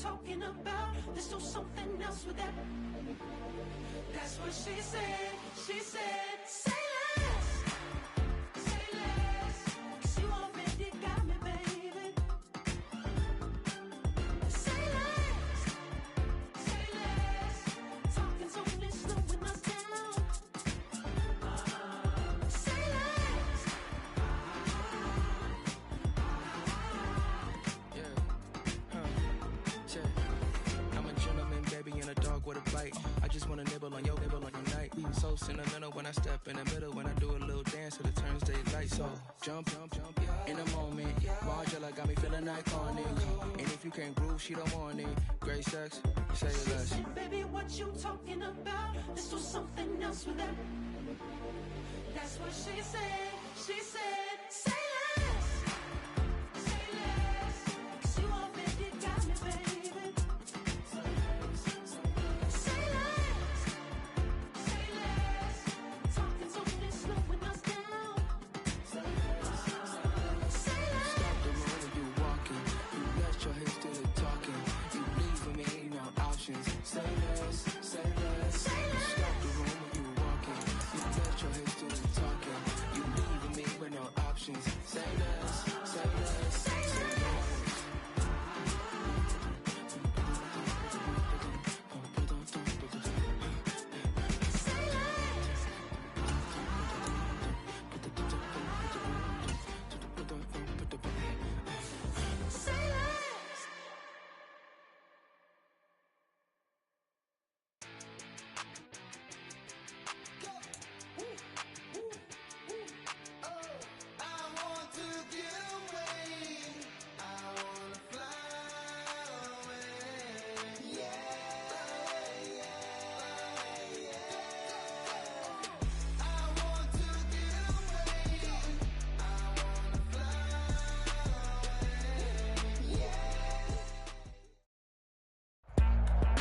talking about. There's still something else with that. That's what she said. She said, say less. Say less. 'Cause you already got me, baby. Say less. Say less. Talking's only slowing us down. Say less. I'm a gentleman, baby, and a dog with a bite. I just wanna nibble on your night. So sentimental when I step in the middle, when I do a little dance till it turns daylight. So jump, in the moment. Margella got me feeling iconic. And if you can't groove, she don't want it. Great sex, say less. Baby, what you talking about? There's still something else with that. That's what she said. She said, say less. Say less. 'Cause you already got me, baby. Say less. Say less. Talking's only slowing us down. Say less. Stop the road when you walking. You let your hips do the talking. You leaving me no options. Say less, say less. Stop the road when you walking. You let your hips do the talking. You leaving me with no options. Say less, say less, say less.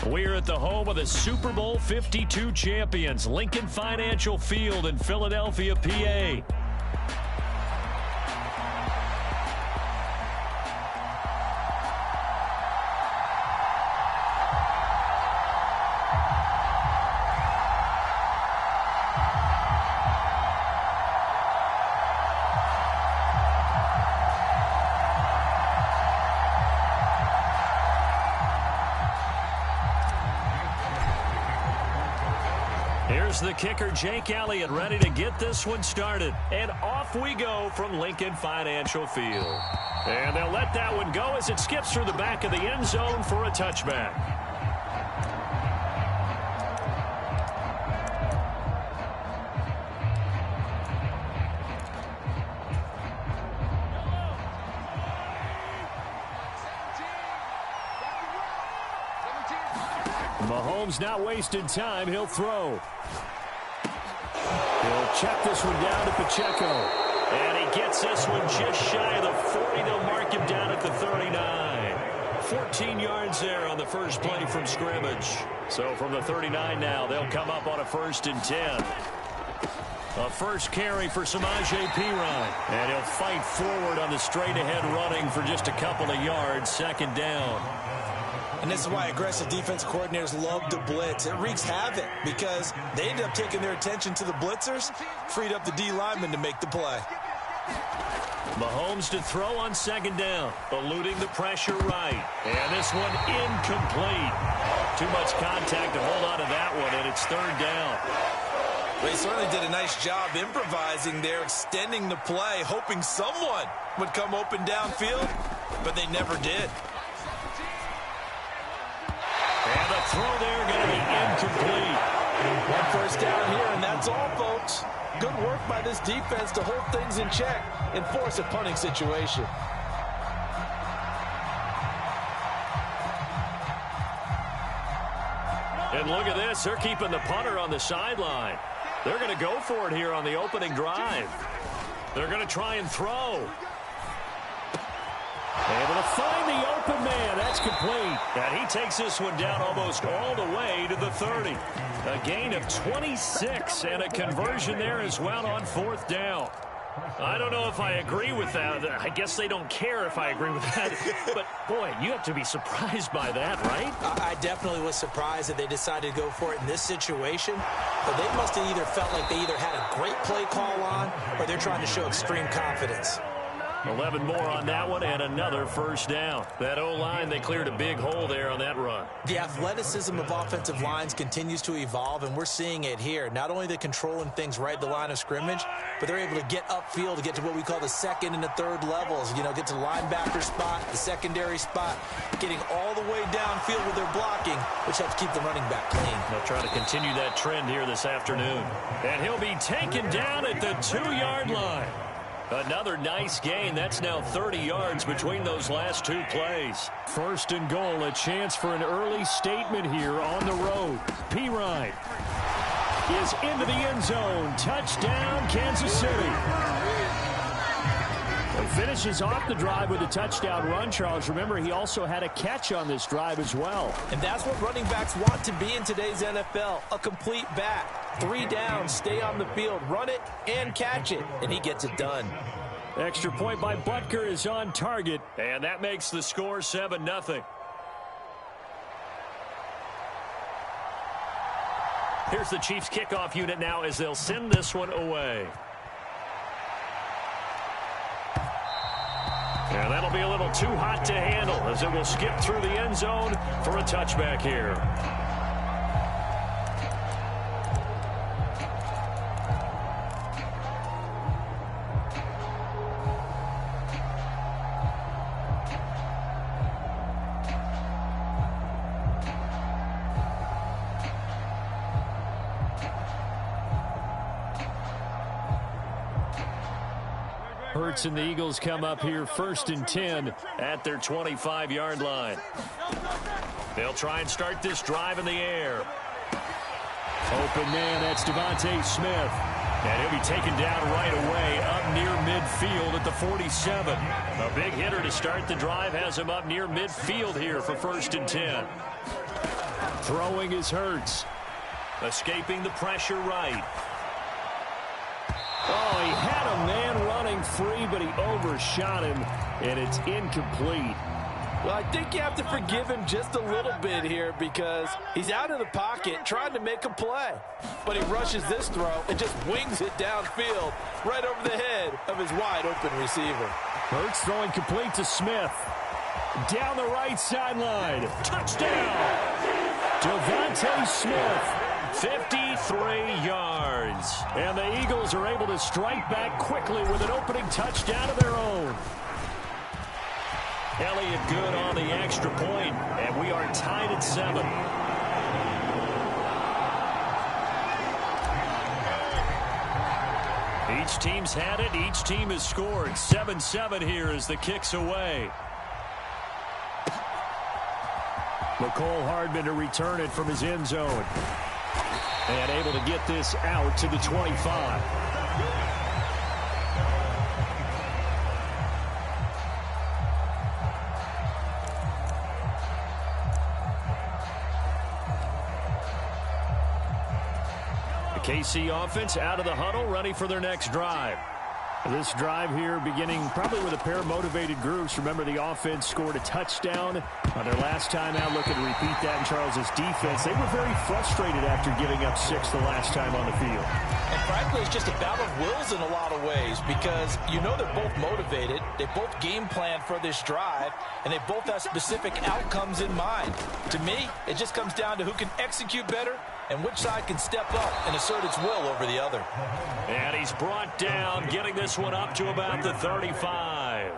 We're at the home of the Super Bowl 52 champions, Lincoln Financial Field in Philadelphia, PA. Here's the kicker, Jake Elliott, ready to get this one started. And off we go from Lincoln Financial Field. And they'll let that one go as it skips through the back of the end zone for a touchback. Mahomes not wasting time. He'll throw. He'll check this one down to Pacheco. And he gets this one just shy of the 40. They'll mark him down at the 39. 14 yards there on the first play from scrimmage. So from the 39 now, they'll come up on a 1st and 10. A first carry for Samaje Perine. And he'll fight forward on the straight-ahead running for just a couple of yards. 2nd down. And this is why aggressive defense coordinators love to blitz. It wreaks havoc because they end up taking their attention to the blitzers, freed up the D lineman to make the play. Mahomes to throw on 2nd down, eluding the pressure right. And this one incomplete. Too much contact to hold on to that one, and it's 3rd down. They certainly did a nice job improvising there, extending the play, hoping someone would come open downfield, but they never did. And the throw there going to be incomplete. 1 first down here, and that's all, folks. Good work by this defense to hold things in check and force a punting situation. And look at this. They're keeping the punter on the sideline. They're going to go for it here on the opening drive. They're going to try and throw. Able to find the open man. That's complete. And he takes this one down almost all the way to the 30. A gain of 26 and a conversion there as well on 4th down. I don't know if I agree with that. I guess they don't care if I agree with that. But, boy, you have to be surprised by that, right? I definitely was surprised that they decided to go for it in this situation. But they must have either felt like they either had a great play call on or they're trying to show extreme confidence. 11 more on that one and another first down. That O-line, they cleared a big hole there on that run. The athleticism of offensive lines continues to evolve, and we're seeing it here. Not only are they controlling things right at the line of scrimmage, but they're able to get upfield to get to what we call the second and the third levels. You know, get to the linebacker spot, the secondary spot, getting all the way downfield with their blocking, which helps keep the running back clean. They'll try to continue that trend here this afternoon. And he'll be taken down at the 2-yard line. Another nice gain. That's now 30 yards between those last two plays. First and goal, a chance for an early statement here on the road. Pirine is into the end zone. Touchdown, Kansas City. He finishes off the drive with a touchdown run, Charles. Remember, he also had a catch on this drive as well. And that's what running backs want to be in today's NFL, a complete back. 3 downs, stay on the field, run it, and catch it. And he gets it done. Extra point by Butker is on target. And that makes the score 7-0. Here's the Chiefs kickoff unit now as they'll send this one away. And that'll be a little too hot to handle as it will skip through the end zone for a touchback here. Hurts and the Eagles come up here 1st and 10 at their 25-yard line. They'll try and start this drive in the air. Open man, that's Devontae Smith. And he'll be taken down right away up near midfield at the 47. A big hitter to start the drive has him up near midfield here for 1st and 10. Throwing is Hurts. Escaping the pressure right. Oh, he had a man running free, but he overshot him, and it's incomplete. Well, I think you have to forgive him just a little bit here because he's out of the pocket trying to make a play. But he rushes this throw and just wings it downfield right over the head of his wide-open receiver. Hurts throwing complete to Smith. Down the right sideline. Touchdown! Devontae Smith. 53 yards. And the Eagles are able to strike back quickly with an opening touchdown of their own. Elliott good on the extra point, and we are tied at 7. Each team's had it. Each team has scored. 7-7 here as the kick's away. Mecole Hardman to return it from his end zone. And able to get this out to the 25. The KC offense out of the huddle, ready for their next drive. This drive here beginning probably with a pair of motivated groups. Remember, the offense scored a touchdown on their last time out. Looking to repeat that in Charles's defense. They were very frustrated after giving up 6 the last time on the field. And frankly, it's just a battle of wills in a lot of ways because you know they're both motivated. They both game plan for this drive, and they both have specific outcomes in mind. To me, it just comes down to who can execute better and which side can step up and assert its will over the other. And he's brought down, getting this one up to about the 35.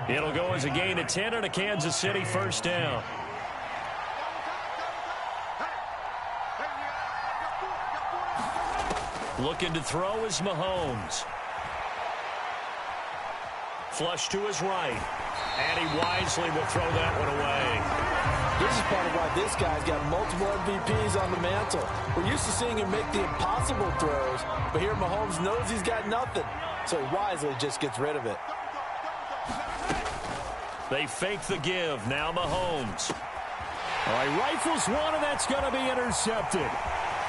It'll go as a gain of 10 and a Kansas City first down. Looking to throw is Mahomes. Flush to his right. And he wisely will throw that one away. This is part of why this guy's got multiple MVPs on the mantle. We're used to seeing him make the impossible throws, but here Mahomes knows he's got nothing, so he wisely just gets rid of it. They fake the give. Now Mahomes. All right, rifles one, and that's going to be intercepted.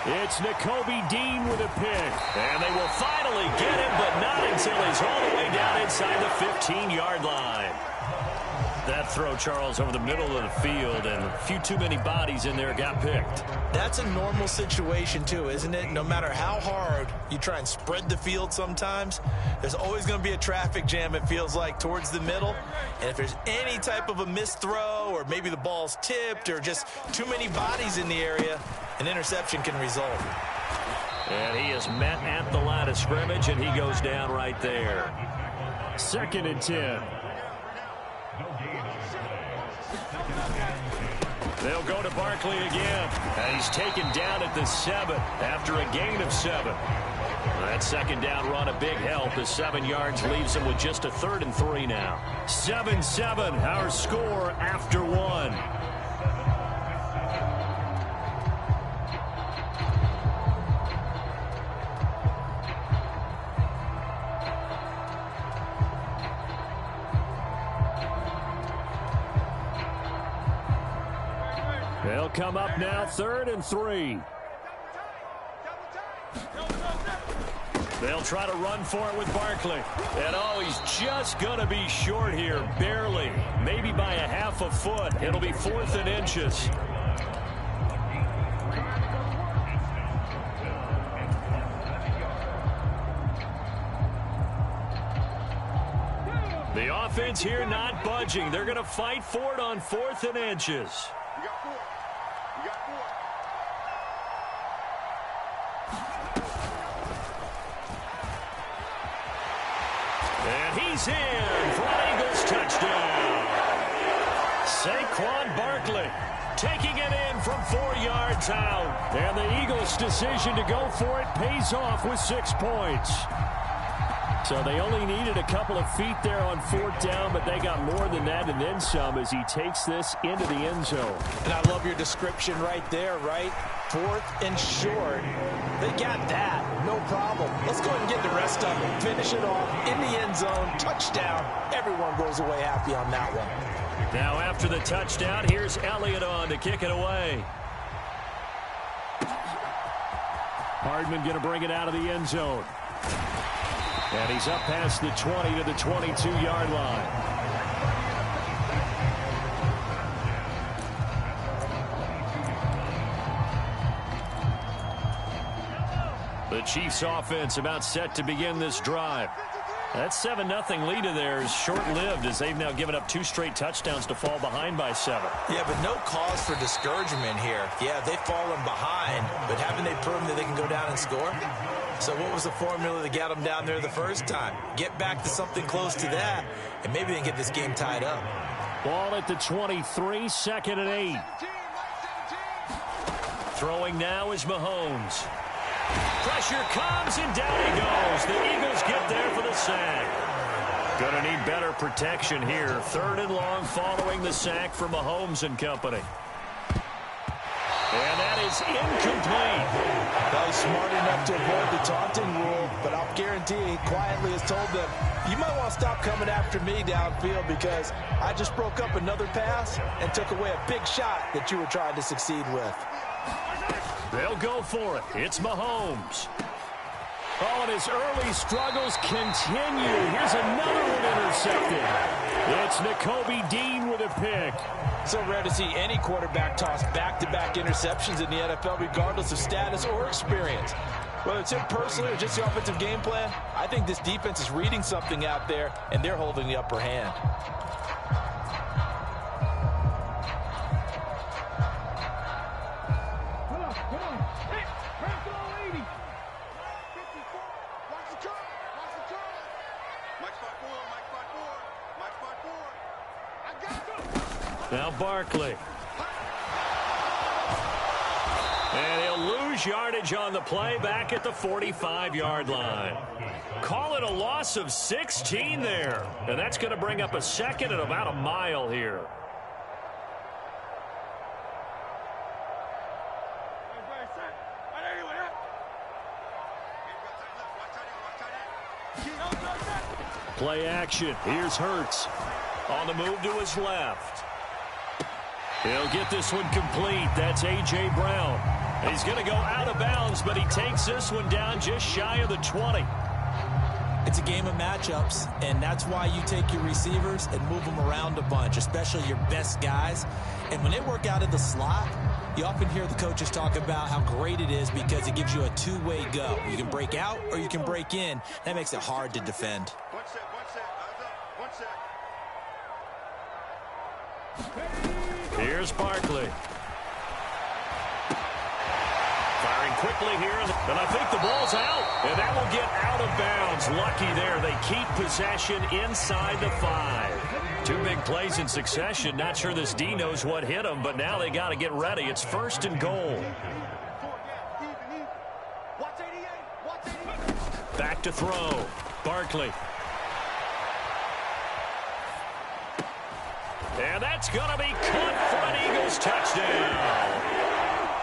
It's Nakobe Dean with a pick. And they will finally get him, but not until he's all the way down inside the 15-yard line. That throw, Charles, over the middle of the field, and a few too many bodies in there got picked. That's a normal situation, too, isn't it? No matter how hard you try and spread the field sometimes, there's always going to be a traffic jam, it feels like, towards the middle. And if there's any type of a missed throw, or maybe the ball's tipped, or just too many bodies in the area, an interception can result. And he is met at the line of scrimmage, and he goes down right there. 2nd and 10. They'll go to Barkley again. And he's taken down at the 7 after a gain of 7. That 2nd down run a big help. The 7 yards leaves him with just a 3rd and 3 now. 7-7, our score after 1. They'll come up now, 3rd and 3. They'll try to run for it with Barkley. And, he's just going to be short here, barely. Maybe by a half a foot. It'll be 4th and inches. The offense here not budging. They're going to fight for it on 4th and inches. And he's in for an Eagles touchdown. Saquon Barkley taking it in from 4 yards out. And the Eagles' decision to go for it pays off with 6 points. So they only needed a couple of feet there on 4th down, but they got more than that and then some as he takes this into the end zone. And I love your description right there, right? 4th and short. They got that. No problem. Let's go ahead and get the rest of it. Finish it off in the end zone. Touchdown. Everyone goes away happy on that one. Now after the touchdown, here's Elliott on to kick it away. Hardman going to bring it out of the end zone. And he's up past the 20 to the 22-yard line. The Chiefs offense about set to begin this drive. That 7-0 lead of theirs is short-lived as they've now given up 2 straight touchdowns to fall behind by 7. Yeah, but no cause for discouragement here. Yeah, they've fallen behind, but haven't they proven that they can go down and score? So what was the formula that got them down there the first time? Get back to something close to that, and maybe they can get this game tied up. Ball at the 23, 2nd and 8. Throwing now is Mahomes. Pressure comes, and down he goes. The Eagles get there for the sack. Going to need better protection here. 3rd and long following the sack for Mahomes and company. And that is incomplete. Well, he's smart enough to avoid the taunting rule, but I'll guarantee he quietly has told them, you might want to stop coming after me downfield because I just broke up another pass and took away a big shot that you were trying to succeed with. They'll go for it. It's Mahomes. Oh, and his early struggles continue. Here's another one intercepted. It's Nakobe Dean with a pick. So rare to see any quarterback toss back-to-back interceptions in the NFL, regardless of status or experience. Whether it's him personally or just the offensive game plan, I think this defense is reading something out there, and they're holding the upper hand. Now Barkley. And he'll lose yardage on the play back at the 45-yard line. Call it a loss of 16 there. And that's going to bring up a 2nd and about a mile here. Play action. Here's Hurts. On the move to his left. He'll get this one complete. That's A.J. Brown. He's going to go out of bounds, but he takes this one down just shy of the 20. It's a game of matchups, and that's why you take your receivers and move them around a bunch, especially your best guys. And when they work out in the slot, you often hear the coaches talk about how great it is because it gives you a two-way go. You can break out or you can break in. That makes it hard to defend. One set. Here's Barkley. Firing quickly here, and I think the ball's out, and that will get out of bounds. Lucky there. They keep possession inside the 5. 2 big plays in succession. Not sure this D knows what hit him, but now they got to get ready. It's 1st and goal. Back to throw. Barkley. And that's going to be caught for an Eagles touchdown.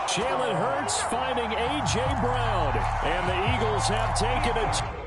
Jalen Hurts finding A.J. Brown, and the Eagles have taken it.